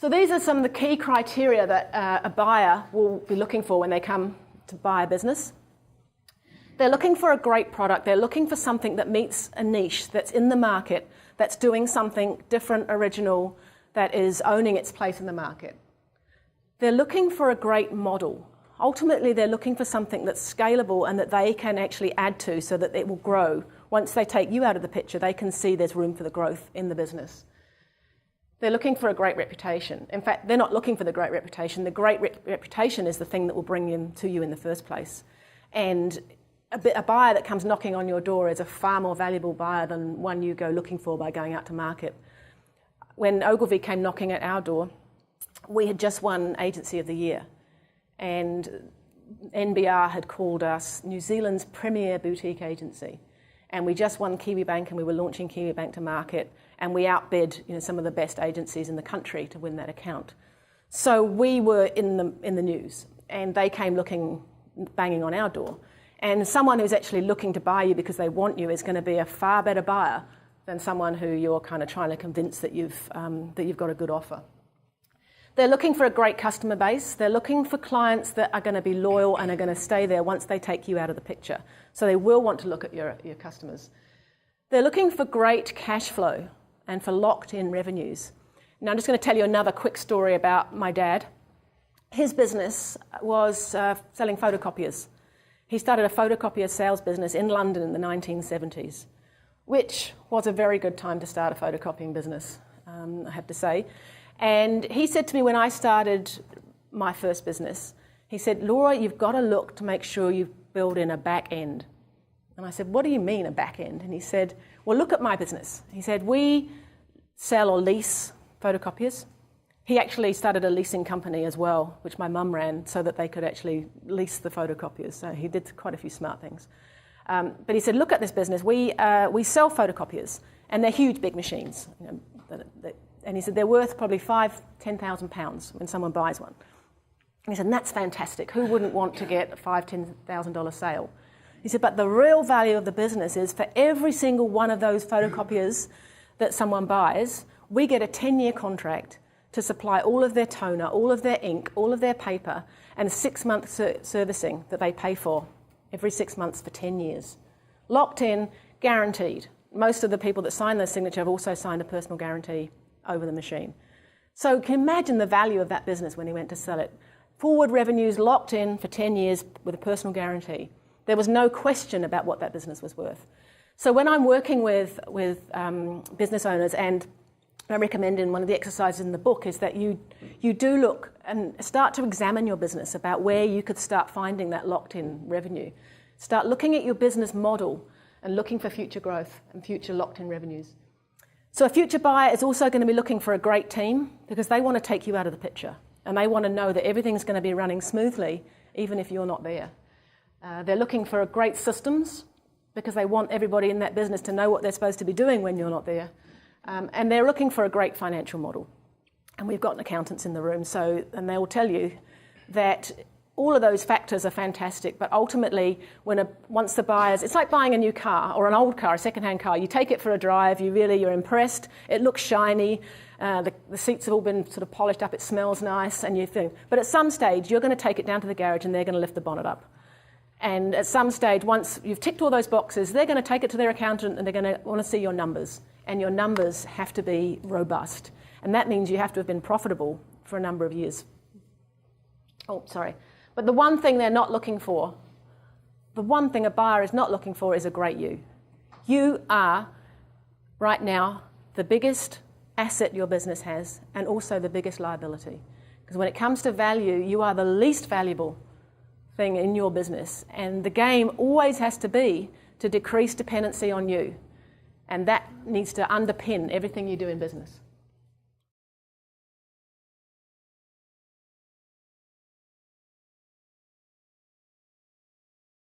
So these are some of the key criteria that a buyer will be looking for when they come to buy a business. They're looking for a great product. They're looking for something that meets a niche that's in the market, that's doing something different, original, that is owning its place in the market. They're looking for a great model. Ultimately, they're looking for something that's scalable and that they can actually add to so that it will grow. Once they take you out of the picture, they can see there's room for the growth in the business. They're looking for a great reputation. In fact, they're not looking for the great reputation. The great reputation is the thing that will bring them to you in the first place. And a buyer that comes knocking on your door is a far more valuable buyer than one you go looking for by going out to market. When Ogilvy came knocking at our door, we had just won Agency of the Year. And NBR had called us New Zealand's premier boutique agency. And we just won Kiwibank, and we were launching Kiwibank to market, and we outbid some of the best agencies in the country to win that account. So we were in the news, and they came banging on our door. And someone who's actually looking to buy you because they want you is going to be a far better buyer than someone who you're kind of trying to convince that you've got a good offer. They're looking for a great customer base. They're looking for clients that are going to be loyal and are going to stay there once they take you out of the picture. So they will want to look at your customers. They're looking for great cash flow and for locked-in revenues. Now, I'm just going to tell you another quick story about my dad. His business was selling photocopiers. He started a photocopier sales business in London in the 1970s, which was a very good time to start a photocopying business, I have to say. And he said to me when I started my first business, he said, "Laura, you've got to look to make sure you build in a back end." And I said, "What do you mean a back end?" And he said, "Well, look at my business." He said, "We sell or lease photocopiers." He actually started a leasing company as well, which my mum ran, so that they could actually lease the photocopiers. So he did quite a few smart things. But he said, "Look at this business. We sell photocopiers, and they're huge, big machines. And he said they're worth probably £5,000-10,000 when someone buys one." And he said, "And that's fantastic. Who wouldn't want to get a $5,000-10,000 sale?" He said, "But the real value of the business is for every single one of those photocopiers that someone buys, we get a 10-year contract to supply all of their toner, all of their ink, all of their paper, and a 6-month servicing that they pay for every 6 months for 10 years. Locked in, guaranteed." Most of the people that sign those signature have also signed a personal guarantee over the machine. So you can imagine the value of that business when he went to sell it. Forward revenues locked in for 10 years with a personal guarantee. There was no question about what that business was worth. So when I'm working with business owners, and I recommend in one of the exercises in the book, is that you do look and start to examine your business about where you could start finding that locked-in revenue. Start looking at your business model and looking for future growth and future locked-in revenues. So a future buyer is also going to be looking for a great team because they want to take you out of the picture and they want to know that everything's going to be running smoothly even if you're not there. They're looking for great systems because they want everybody in that business to know what they're supposed to be doing when you're not there. And they're looking for a great financial model. And we've got accountants in the room, and they will tell you that all of those factors are fantastic, but ultimately, once the buyers, it's like buying a new car or an old car, a second-hand car. You take it for a drive, you're impressed, it looks shiny, the seats have all been sort of polished up, it smells nice, and you think, but at some stage, you're going to take it down to the garage and they're going to lift the bonnet up. And at some stage, once you've ticked all those boxes, they're going to take it to their accountant and they're going to want to see your numbers. And your numbers have to be robust. And that means you have to have been profitable for a number of years. But the one thing they're not looking for, the one thing a buyer is not looking for is a great you. You are, right now, the biggest asset your business has and also the biggest liability. Because when it comes to value, you are the least valuable thing in your business. And the game always has to be to decrease dependency on you. And that needs to underpin everything you do in business.